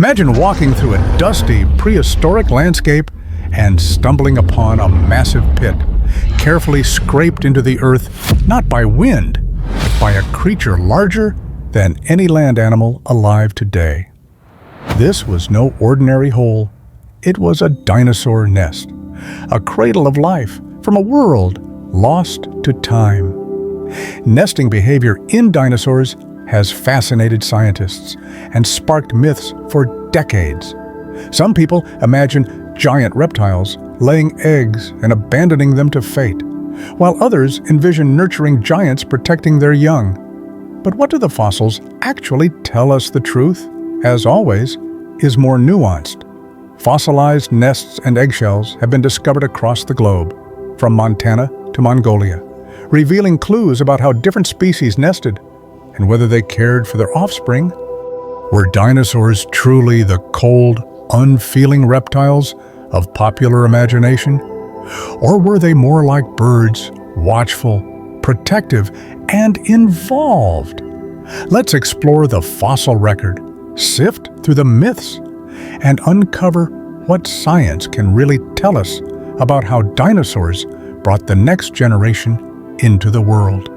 Imagine walking through a dusty, prehistoric landscape and stumbling upon a massive pit, carefully scraped into the earth, not by wind, but by a creature larger than any land animal alive today. This was no ordinary hole. It was a dinosaur nest, a cradle of life from a world lost to time. Nesting behavior in dinosaurs has fascinated scientists and sparked myths for decades. Some people imagine giant reptiles laying eggs and abandoning them to fate, while others envision nurturing giants protecting their young. But what do the fossils actually tell us? The truth, as always, is more nuanced. Fossilized nests and eggshells have been discovered across the globe, from Montana to Mongolia, revealing clues about how different species nested and whether they cared for their offspring. Were dinosaurs truly the cold, unfeeling reptiles of popular imagination? Or were they more like birds, watchful, protective, and involved? Let's explore the fossil record, sift through the myths, and uncover what science can really tell us about how dinosaurs brought the next generation into the world.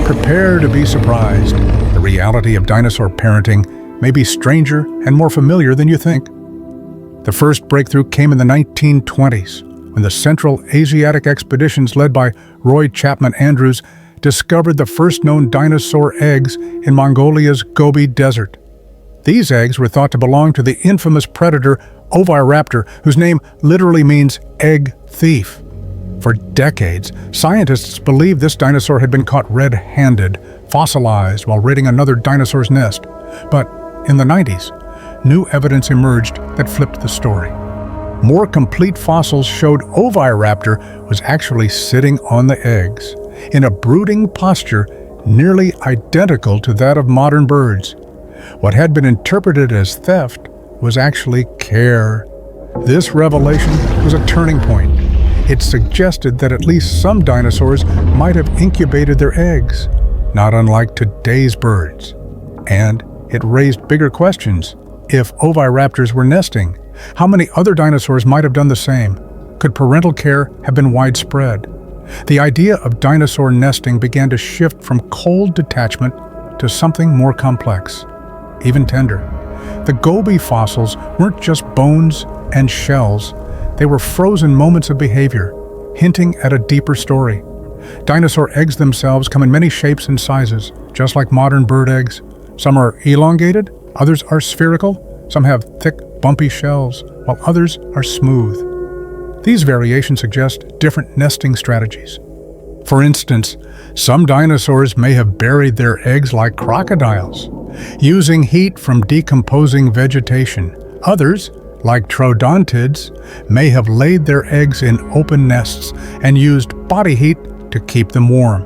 Prepare to be surprised. The reality of dinosaur parenting may be stranger and more familiar than you think. The first breakthrough came in the 1920s, when the Central Asiatic expeditions led by Roy Chapman Andrews discovered the first known dinosaur eggs in Mongolia's Gobi Desert. These eggs were thought to belong to the infamous predator Oviraptor, whose name literally means egg thief. For decades, scientists believed this dinosaur had been caught red-handed, fossilized while raiding another dinosaur's nest. But in the 90s, new evidence emerged that flipped the story. More complete fossils showed Oviraptor was actually sitting on the eggs, in a brooding posture nearly identical to that of modern birds. What had been interpreted as theft was actually care. This revelation was a turning point. It suggested that at least some dinosaurs might have incubated their eggs, not unlike today's birds. And it raised bigger questions. If oviraptors were nesting, how many other dinosaurs might have done the same? Could parental care have been widespread? The idea of dinosaur nesting began to shift from cold detachment to something more complex, even tender. The Gobi fossils weren't just bones and shells. They were frozen moments of behavior, hinting at a deeper story. Dinosaur eggs themselves come in many shapes and sizes, just like modern bird eggs. Some are elongated, others are spherical, some have thick, bumpy shells, while others are smooth. These variations suggest different nesting strategies. For instance, some dinosaurs may have buried their eggs like crocodiles, using heat from decomposing vegetation. Others, like troodontids, may have laid their eggs in open nests and used body heat to keep them warm.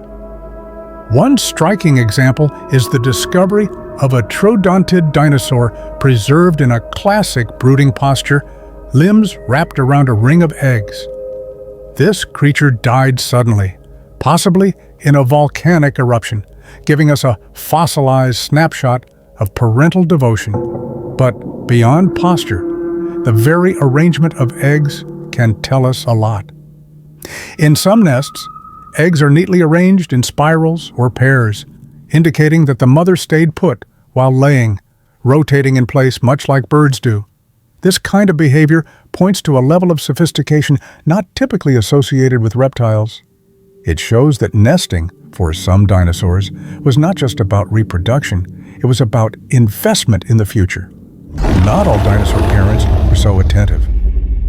One striking example is the discovery of a troodontid dinosaur preserved in a classic brooding posture, limbs wrapped around a ring of eggs. This creature died suddenly, possibly in a volcanic eruption, giving us a fossilized snapshot of parental devotion. But beyond posture, the very arrangement of eggs can tell us a lot. In some nests, eggs are neatly arranged in spirals or pairs, indicating that the mother stayed put while laying, rotating in place much like birds do. This kind of behavior points to a level of sophistication not typically associated with reptiles. It shows that nesting, for some dinosaurs, was not just about reproduction, it was about investment in the future. Not all dinosaur parents were so attentive.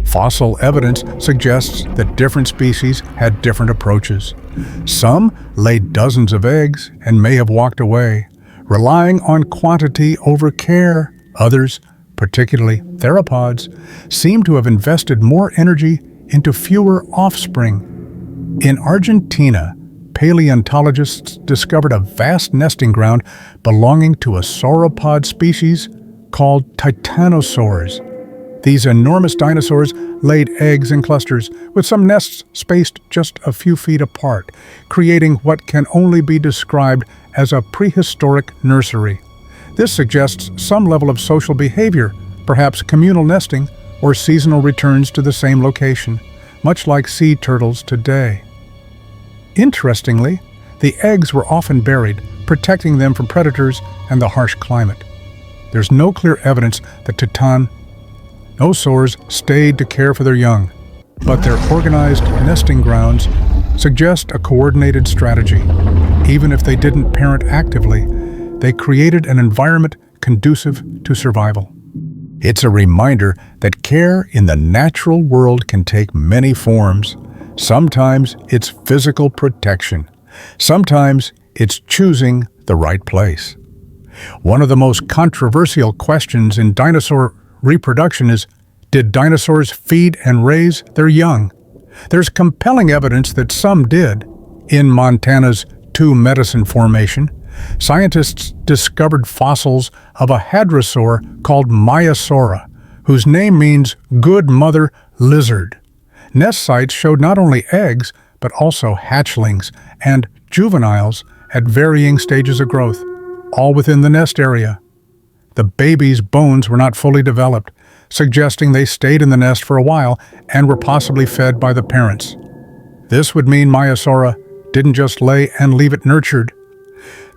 Fossil evidence suggests that different species had different approaches. Some laid dozens of eggs and may have walked away, relying on quantity over care. Others, particularly theropods, seem to have invested more energy into fewer offspring. In Argentina, paleontologists discovered a vast nesting ground belonging to a sauropod species called Titanosaurs. These enormous dinosaurs laid eggs in clusters, with some nests spaced just a few feet apart, creating what can only be described as a prehistoric nursery. This suggests some level of social behavior, perhaps communal nesting or seasonal returns to the same location, much like sea turtles today. Interestingly, the eggs were often buried, protecting them from predators and the harsh climate. There's no clear evidence that Titanosaurs stayed to care for their young, but their organized nesting grounds suggest a coordinated strategy. Even if they didn't parent actively, they created an environment conducive to survival. It's a reminder that care in the natural world can take many forms. Sometimes it's physical protection. Sometimes it's choosing the right place. One of the most controversial questions in dinosaur reproduction is, did dinosaurs feed and raise their young? There's compelling evidence that some did. In Montana's Two Medicine Formation, scientists discovered fossils of a hadrosaur called Maiasaura, whose name means good mother lizard. Nest sites showed not only eggs, but also hatchlings and juveniles at varying stages of growth, all within the nest area. The baby's bones were not fully developed, suggesting they stayed in the nest for a while and were possibly fed by the parents. This would mean Maiasaura didn't just lay and leave it nurtured.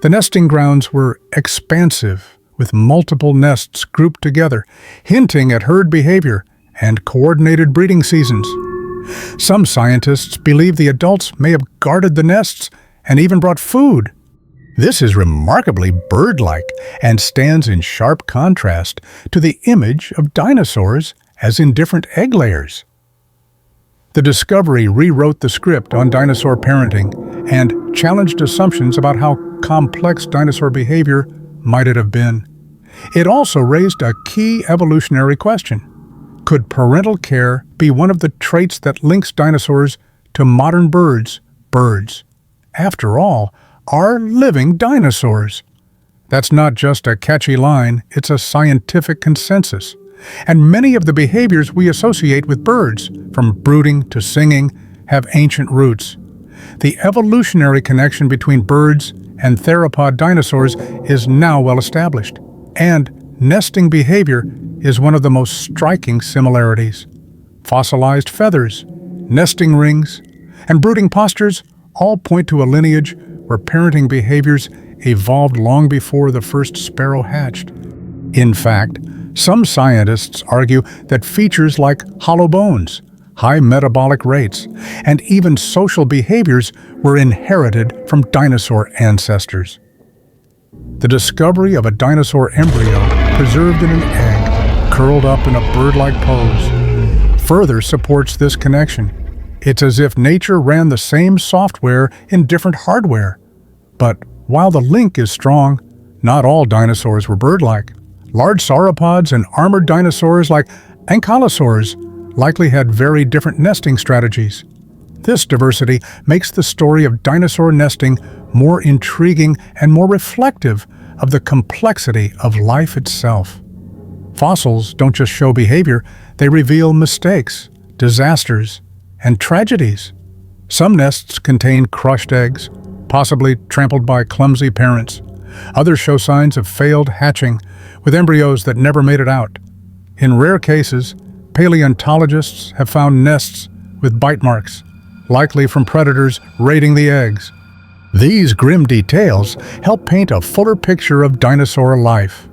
The nesting grounds were expansive, with multiple nests grouped together, hinting at herd behavior and coordinated breeding seasons. Some scientists believe the adults may have guarded the nests and even brought food. This is remarkably bird-like and stands in sharp contrast to the image of dinosaurs as indifferent egg layers. The discovery rewrote the script on dinosaur parenting and challenged assumptions about how complex dinosaur behavior might it have been. It also raised a key evolutionary question. Could parental care be one of the traits that links dinosaurs to modern birds? After all, are living dinosaurs. That's not just a catchy line, it's a scientific consensus. And many of the behaviors we associate with birds, from brooding to singing, have ancient roots. The evolutionary connection between birds and theropod dinosaurs is now well established, and nesting behavior is one of the most striking similarities. Fossilized feathers, nesting rings, and brooding postures all point to a lineage where parenting behaviors evolved long before the first sparrow hatched. In fact, some scientists argue that features like hollow bones, high metabolic rates, and even social behaviors were inherited from dinosaur ancestors. The discovery of a dinosaur embryo preserved in an egg, curled up in a bird-like pose, further supports this connection. It's as if nature ran the same software in different hardware. But while the link is strong, not all dinosaurs were bird-like. Large sauropods and armored dinosaurs like ankylosaurs likely had very different nesting strategies. This diversity makes the story of dinosaur nesting more intriguing and more reflective of the complexity of life itself. Fossils don't just show behavior, they reveal mistakes, disasters, and tragedies. Some nests contain crushed eggs, possibly trampled by clumsy parents. Others show signs of failed hatching, with embryos that never made it out. In rare cases, paleontologists have found nests with bite marks, likely from predators raiding the eggs. These grim details help paint a fuller picture of dinosaur life.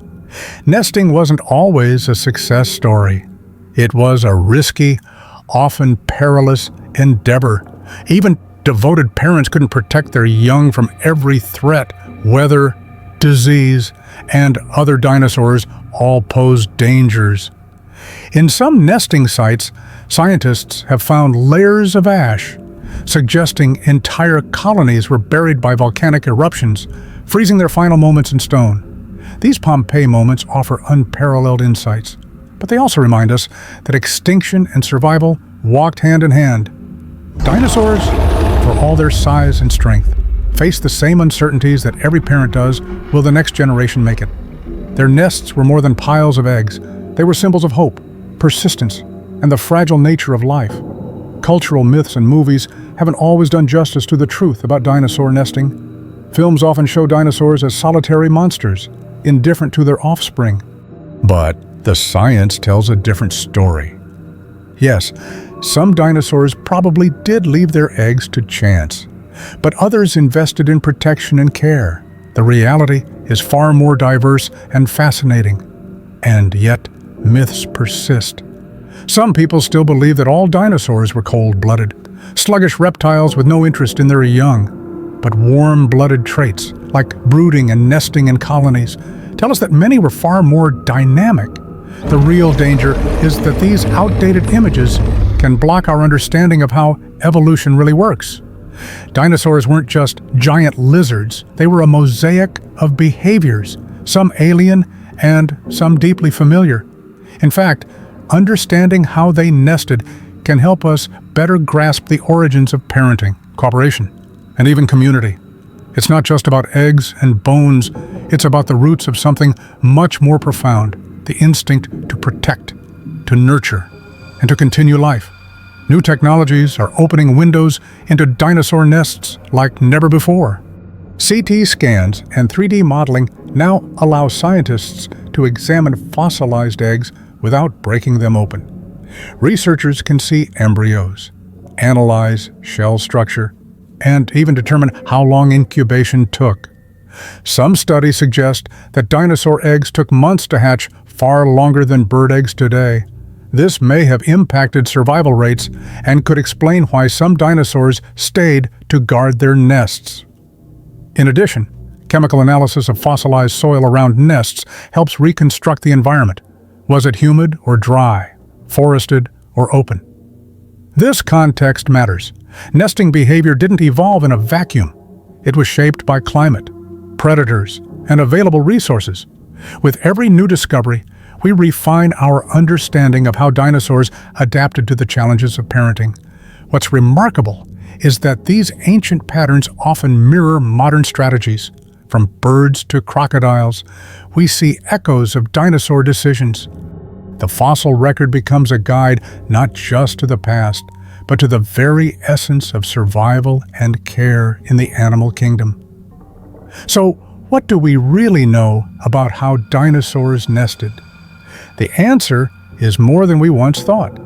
Nesting wasn't always a success story. It was a risky, often perilous endeavor. Even devoted parents couldn't protect their young from every threat. Weather, disease, and other dinosaurs all posed dangers. In some nesting sites, scientists have found layers of ash, suggesting entire colonies were buried by volcanic eruptions, freezing their final moments in stone. These Pompeii moments offer unparalleled insights, but they also remind us that extinction and survival walked hand in hand. Dinosaurs, for all their size and strength, face the same uncertainties that every parent does. Will the next generation make it? Their nests were more than piles of eggs. They were symbols of hope, persistence, and the fragile nature of life. Cultural myths and movies haven't always done justice to the truth about dinosaur nesting. Films often show dinosaurs as solitary monsters, indifferent to their offspring. But the science tells a different story. Yes, some dinosaurs probably did leave their eggs to chance, but others invested in protection and care. The reality is far more diverse and fascinating, and yet myths persist. Some people still believe that all dinosaurs were cold-blooded, sluggish reptiles with no interest in their young. But warm-blooded traits, like brooding and nesting in colonies, tell us that many were far more dynamic. The real danger is that these outdated images can block our understanding of how evolution really works. Dinosaurs weren't just giant lizards, they were a mosaic of behaviors, some alien and some deeply familiar. In fact, understanding how they nested can help us better grasp the origins of parenting, cooperation, and even community. It's not just about eggs and bones, it's about the roots of something much more profound, the instinct to protect, to nurture, and to continue life. New technologies are opening windows into dinosaur nests like never before. CT scans and 3D modeling now allow scientists to examine fossilized eggs without breaking them open. Researchers can see embryos, analyze shell structure, and even determine how long incubation took. Some studies suggest that dinosaur eggs took months to hatch, far longer than bird eggs today. This may have impacted survival rates and could explain why some dinosaurs stayed to guard their nests. In addition, chemical analysis of fossilized soil around nests helps reconstruct the environment. Was it humid or dry, forested or open? This context matters. Nesting behavior didn't evolve in a vacuum. It was shaped by climate, predators, and available resources. With every new discovery, we refine our understanding of how dinosaurs adapted to the challenges of parenting. What's remarkable is that these ancient patterns often mirror modern strategies. From birds to crocodiles, we see echoes of dinosaur decisions. The fossil record becomes a guide not just to the past, but to the very essence of survival and care in the animal kingdom. So, what do we really know about how dinosaurs nested? The answer is more than we once thought,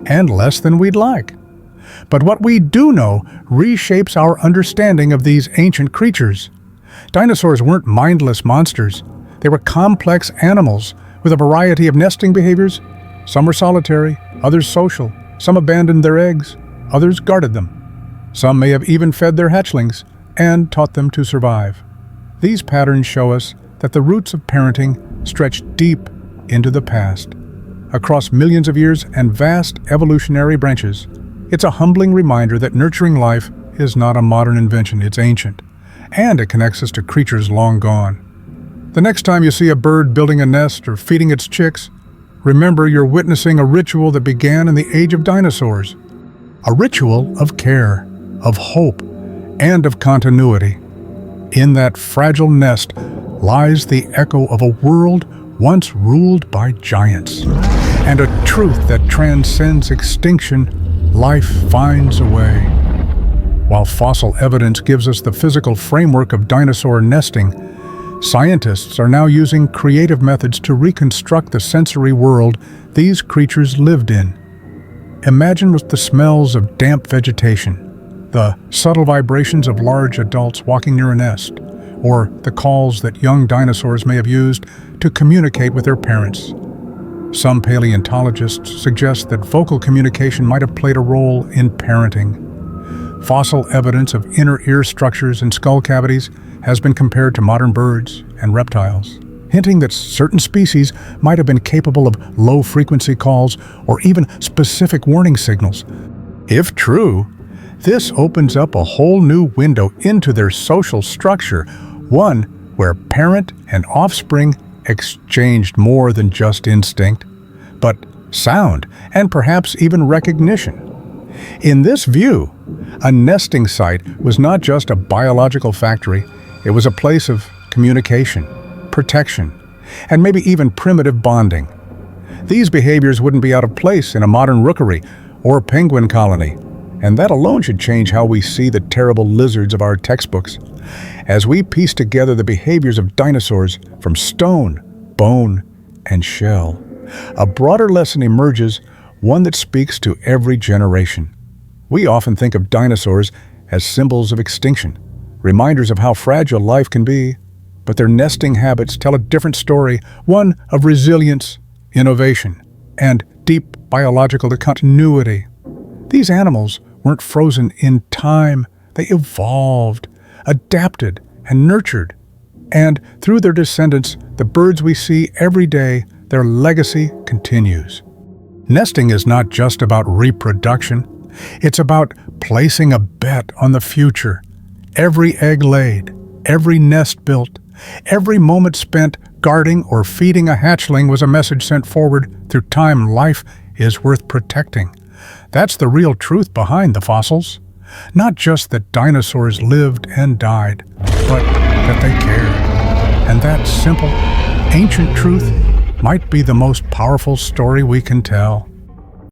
and less than we'd like. But what we do know reshapes our understanding of these ancient creatures. Dinosaurs weren't mindless monsters. They were complex animals with a variety of nesting behaviors. Some were solitary, others social. Some abandoned their eggs, others guarded them. Some may have even fed their hatchlings and taught them to survive. These patterns show us that the roots of parenting stretch deep into the past, across millions of years and vast evolutionary branches. It's a humbling reminder that nurturing life is not a modern invention, it's ancient, and it connects us to creatures long gone. The next time you see a bird building a nest or feeding its chicks, remember you're witnessing a ritual that began in the age of dinosaurs. A ritual of care, of hope, and of continuity. In that fragile nest lies the echo of a world once ruled by giants, and a truth that transcends extinction. Life finds a way. While fossil evidence gives us the physical framework of dinosaur nesting, scientists are now using creative methods to reconstruct the sensory world these creatures lived in. Imagine with the smells of damp vegetation, the subtle vibrations of large adults walking near a nest, or the calls that young dinosaurs may have used to communicate with their parents. Some paleontologists suggest that vocal communication might have played a role in parenting. Fossil evidence of inner ear structures and skull cavities has been compared to modern birds and reptiles, hinting that certain species might have been capable of low-frequency calls or even specific warning signals. If true, this opens up a whole new window into their social structure, one where parent and offspring exchanged more than just instinct, but sound and perhaps even recognition. In this view, a nesting site was not just a biological factory, it was a place of communication, protection, and maybe even primitive bonding. These behaviors wouldn't be out of place in a modern rookery or penguin colony, and that alone should change how we see the terrible lizards of our textbooks. as we piece together the behaviors of dinosaurs from stone, bone, and shell. A broader lesson emerges, one that speaks to every generation. We often think of dinosaurs as symbols of extinction, reminders of how fragile life can be, but their nesting habits tell a different story, one of resilience, innovation, and deep biological continuity. These animals weren't frozen in time, they evolved, adapted, and nurtured. And through their descendants, the birds we see every day, their legacy continues. Nesting is not just about reproduction, it's about placing a bet on the future. Every egg laid, every nest built, every moment spent guarding or feeding a hatchling was a message sent forward through time. Life is worth protecting. That's the real truth behind the fossils. Not just that dinosaurs lived and died, but that they cared. And that simple, ancient truth might be the most powerful story we can tell.